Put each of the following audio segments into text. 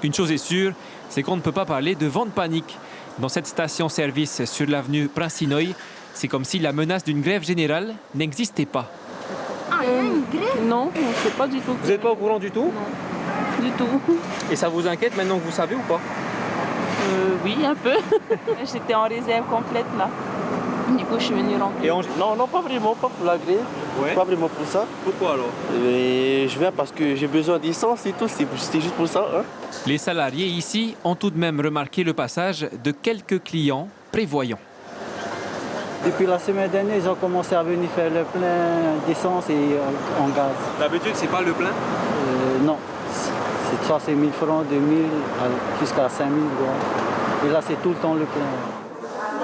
Une chose est sûre, c'est qu'on ne peut pas parler de vente panique. Dans cette station-service sur l'avenue Prince-Inouye, c'est comme si la menace d'une grève générale n'existait pas. Non, on ne sait pas du tout. Vous n'êtes pas au courant du tout? Non, du tout. Et ça vous inquiète maintenant que vous savez ou pas? Oui, un peu. J'étais en réserve complète là. Du coup, je suis venue remplir. Non, pas vraiment, pas pour la grève. Ouais. Pas vraiment pour ça. Pourquoi alors? Et je viens parce que j'ai besoin d'essence et tout, c'était juste pour ça. Hein. Les salariés ici ont tout de même remarqué le passage de quelques clients prévoyants. Depuis la semaine dernière, ils ont commencé à venir faire le plein d'essence et en gaz. D'habitude, c'est pas le plein? Non, soit c'est 1000 francs, 2000, jusqu'à 5000. Et là, c'est tout le temps le plein.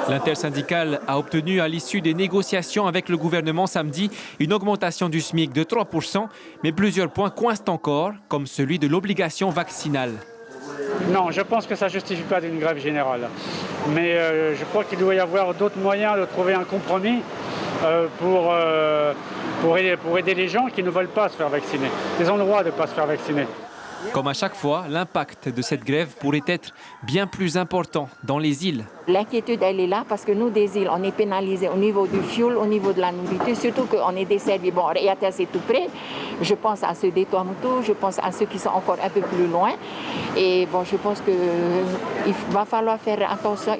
L'intersyndicale a obtenu à l'issue des négociations avec le gouvernement samedi une augmentation du SMIC de 3%, mais plusieurs points coincent encore, comme celui de l'obligation vaccinale. Non, je pense que ça ne justifie pas d'une grève générale. Mais je crois qu'il doit y avoir d'autres moyens de trouver un compromis pour aider les gens qui ne veulent pas se faire vacciner. Ils ont le droit de ne pas se faire vacciner. Comme à chaque fois, l'impact de cette grève pourrait être bien plus important dans les îles. L'inquiétude, elle est là parce que nous, des îles, on est pénalisés au niveau du fuel, au niveau de la nourriture, surtout qu'on est desservis. Bon, Riata, c'est tout près. Je pense à ceux des Tuamotu, je pense à ceux qui sont encore un peu plus loin. Et bon, je pense qu'il va falloir faire attention.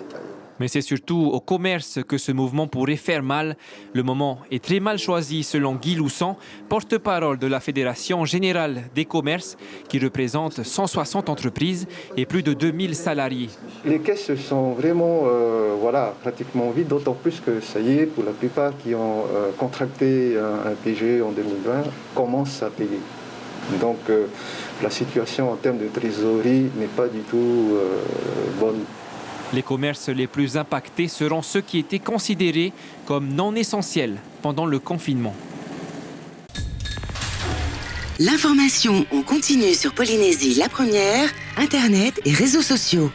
Mais c'est surtout au commerce que ce mouvement pourrait faire mal. Le moment est très mal choisi selon Guy Loussan, porte-parole de la Fédération générale des commerces qui représente 160 entreprises et plus de 2000 salariés. Les caisses sont vraiment pratiquement vides, d'autant plus que ça y est, pour la plupart qui ont contracté un PGE en 2020, commencent à payer. Donc la situation en termes de trésorerie n'est pas du tout bonne. Les commerces les plus impactés seront ceux qui étaient considérés comme non essentiels pendant le confinement. L'information en continu sur Polynésie la première, Internet et réseaux sociaux.